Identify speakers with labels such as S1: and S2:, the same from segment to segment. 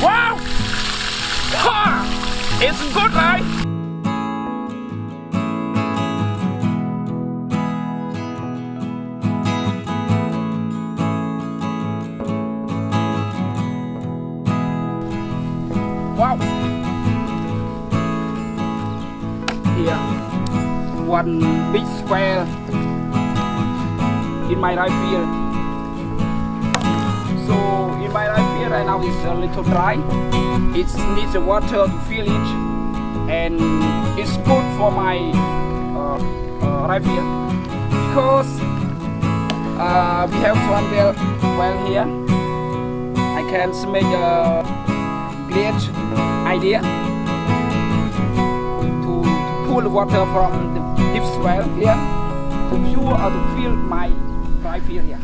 S1: Wow! It's good, right? Wow! Here, one big square in my right ear. So in my right ear right now is a little dry. It needs the water to fill it, and it's good for my right ear because we have one well here. I can make a great idea to pull water from the deep well here to pure or to fill my right ear here.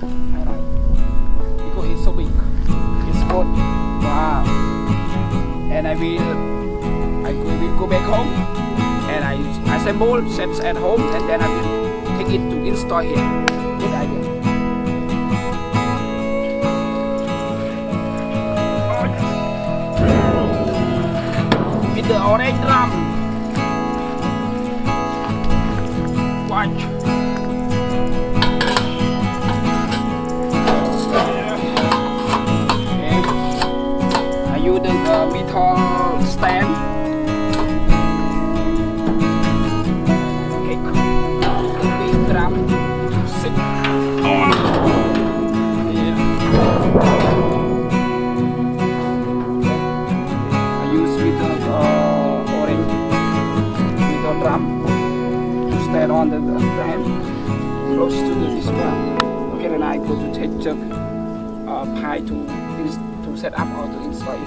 S1: Because it's so big, it's good. Wow! And I will go back home and I assemble sets at home, and then I will take it to install here. Good idea. With the orange drum. Watch. The metal stand. Okay, the big drum to sit on. Yeah. I use with the orange metal drum to stand on the stand close to the display. Okay, then I go to take the pie to set up or to install it.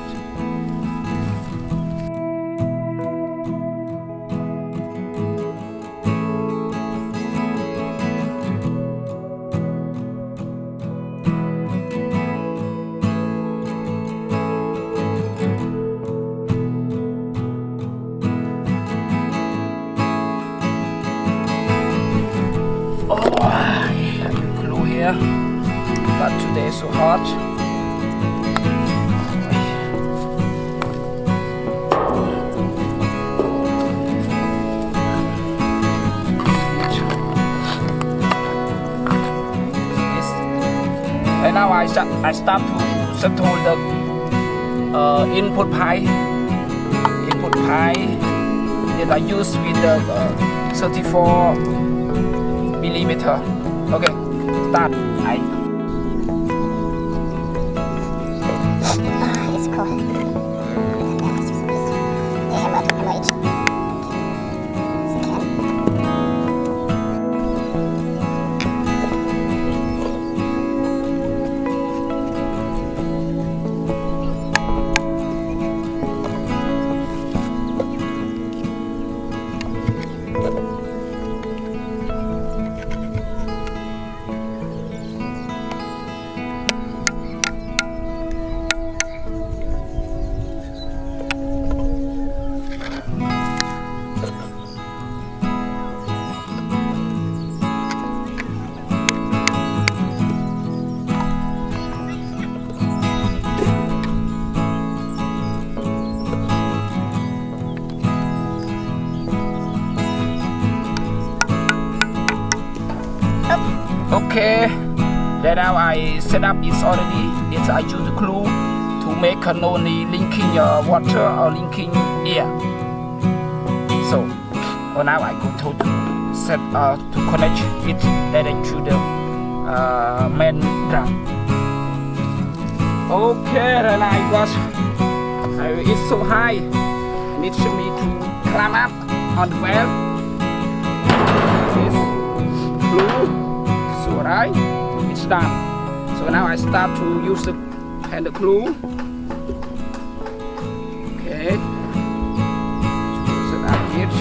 S1: Oh, I have a clue here, but today is so hot. And now I start to settle the input pie that I use with the 34 millimeter. Okay, start.
S2: It's cold.
S1: Okay, then now I set up it already. I use the glue to make a no linking water or linking air. So now I go to set to connect it direct to the main drum. Okay, then it's so high. It needs me to climb up on the well. This glue. Alright, it's done. So now I start to use the glue. Okay, set up it.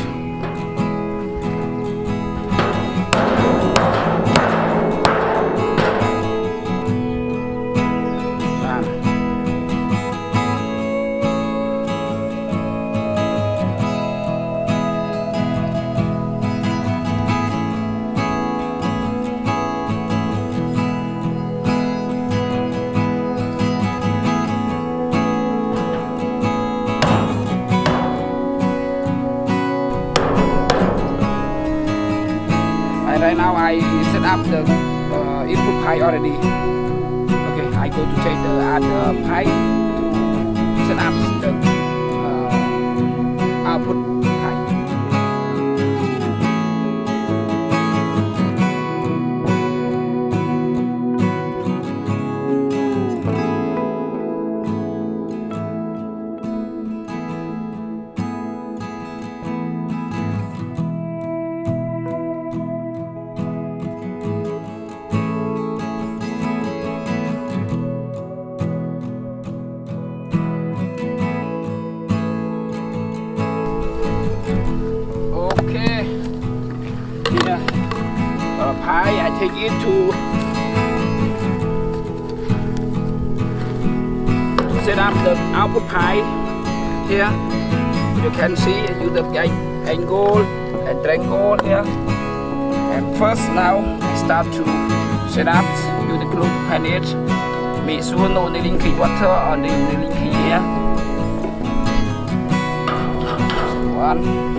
S1: up the input pipe already. Okay, I go to take the other pipe to set up the output pipe. Pipe, I take it to set up the output pipe. Here you can see use the angle and triangle here. And first now I start to set up use the glue panel. Make sure no leaking water on the leaking here. One.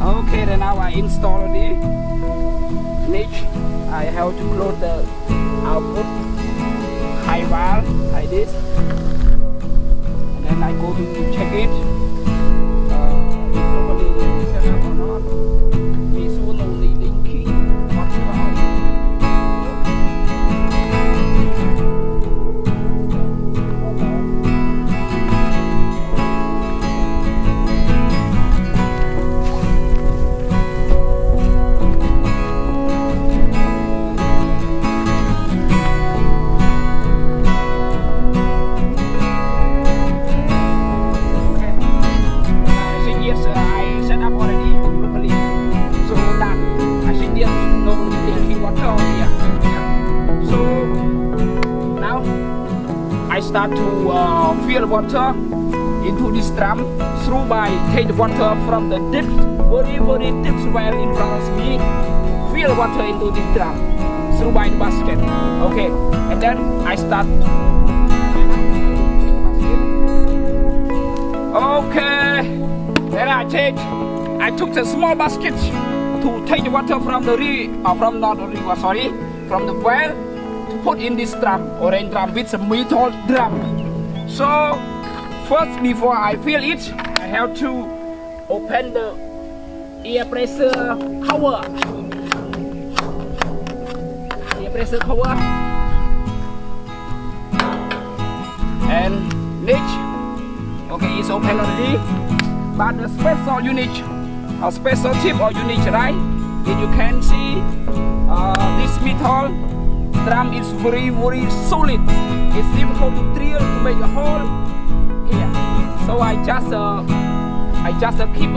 S1: Okay, then now I install the niche. I have to close the output high valve like this, and then I go to check it if properly set up or not. This one only linking water out. I start to fill water into this drum through by take the water from the deep, very deep well in front of me, fill water into this drum. through my basket. Okay, and then I start. Okay, then I took the small basket to take the water from the from the well to put in this drum, orange drum with a metal drum. So first, before I fill it, I have to open the air pressure cover. Air pressure cover and niche. Okay, it's open already. But the special unit, a special tip or unit, right? If you can see, this metal drum is very solid. It's difficult to drill to make a hole here. So I just keep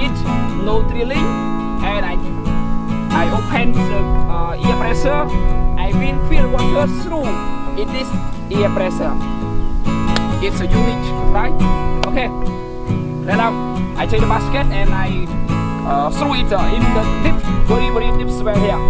S1: it no drilling, and I open the air pressure. I will fill water through in this air pressure. It's a unit, right? Okay. Then now I take the basket and I throw it in the deep, very deep well here.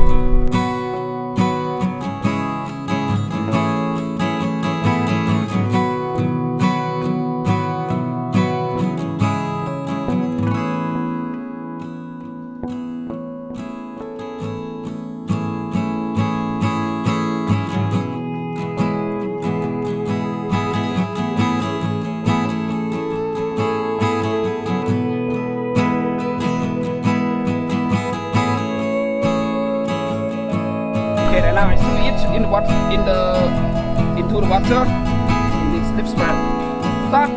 S1: Okay, and now I throw it into the water in this deep well. Start.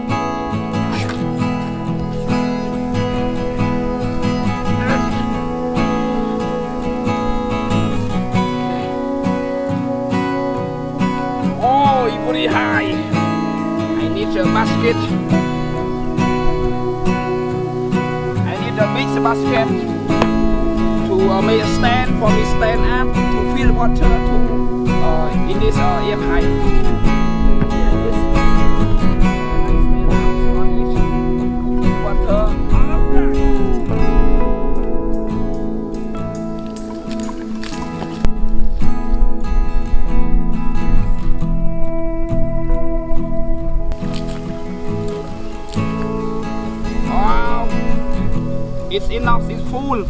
S1: Oh, it's very high. I need a basket. I need a big basket to make a stand for me stand up to fill water to in this air pipe. Wow, it's enough, it's full.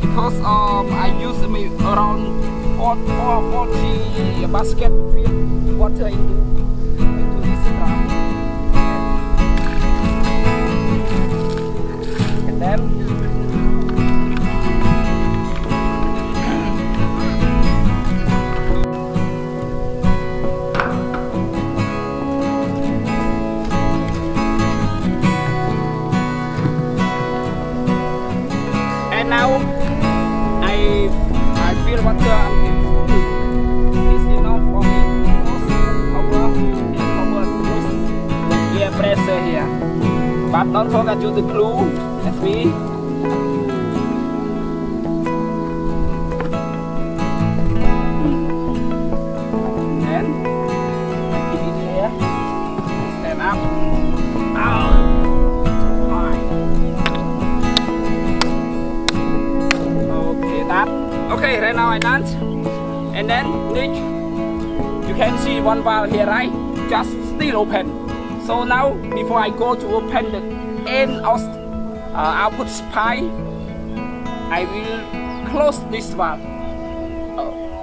S1: Because I use around 40 basket to fill water into this drum. And then now I feel water until full. It's enough for me to cover the air pressure here. But don't forget to use the glue. Let's see. And keep it here. Stand up. Out. Okay, right now I done, and then Nick, you can see one valve here, right? Just still open. So now, before I go to open the end of output pipe, I will close this valve.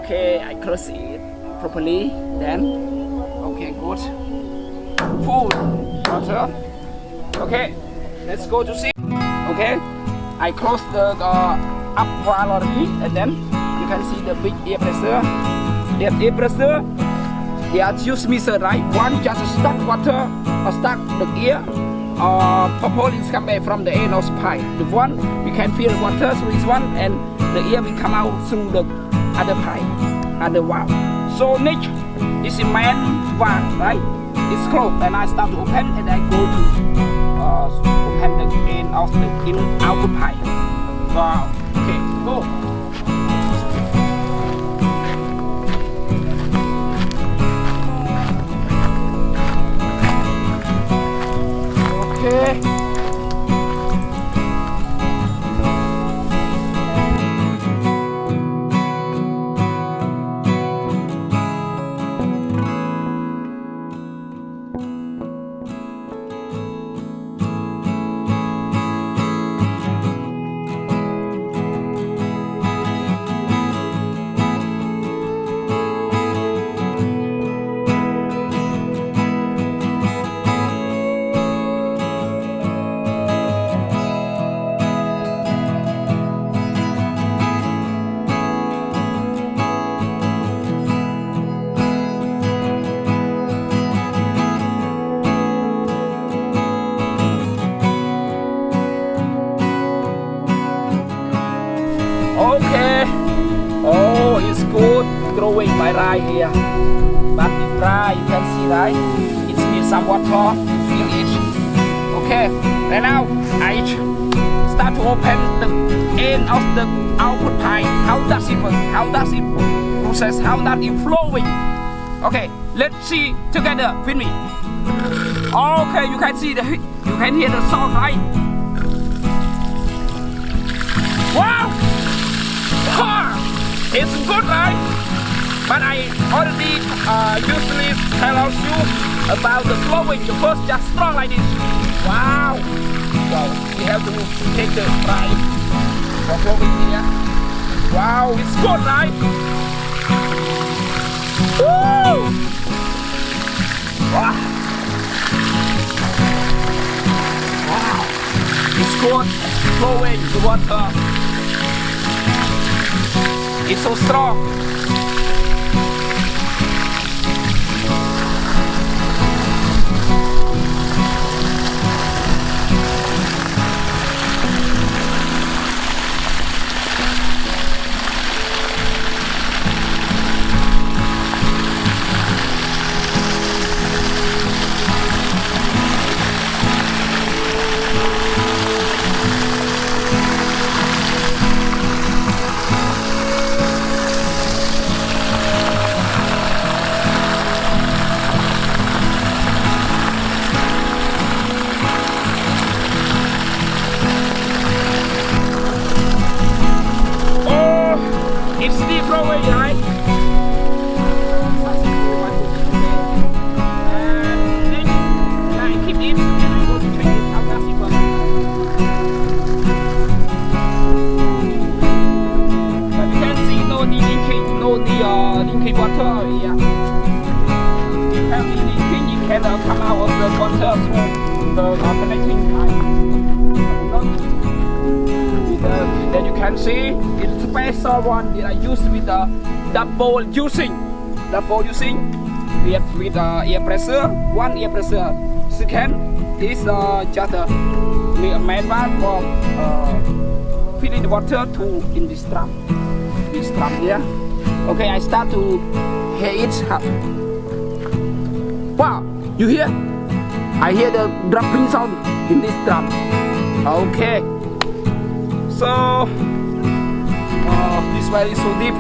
S1: Okay, I close it properly. Then, okay, good. Full water. Okay, let's go to see. Okay, I close the up valve already, and then you can see the big air pressure. That air pressure, they are two meters, right? One just stuck water or stuck the air, propel is come back from the end of the pipe. The one we can fill water through this one, and the air will come out through the other pipe, other valve. So next, this is main valve, right? It's closed, and I start to open, and I go to open the end of the output pipe. Wow. Okay, go. Okay. Okay. Oh, it's good growing my rice here. But it's dry, you can see, right? It needs some water to fill it. Okay, and now I start to open the end of the output pipe. How does it process? How does it flowing? Okay, let's see together with me. Okay, you can see you can hear the sound, right? Wow! It's good, right? But I already usually tell you about the flowing. The first just strong like this. Wow! Wow! We have to take the right for flowing here. Wow! It's good, right? Woo! Wow! Wow! It's good flowing the water. It's so strong. It's still flowing, right? And then I keep it and I go to check it. How does it work? But you can see no leaking water here. If have leaking, it can come out of the water through the connecting pipe. Then you can see it's special one that I use with the double using with air pressure. One air pressure. Second is just a main valve for filling the water to in this drum. This drum here. Okay, I start to hear it. Wow, you hear? I hear the dropping sound in this drum. Okay. So this well is so deep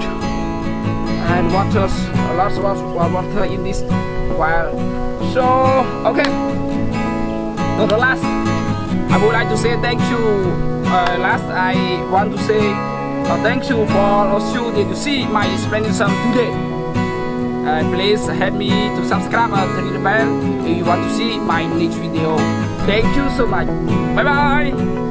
S1: and waters lots of water in this well. So okay. So the last I would like to say thank you. Last I want to say thank you for all of you that you see my explanation today. Please help me to subscribe and ring the bell if you want to see my next video. Thank you so much. Bye bye.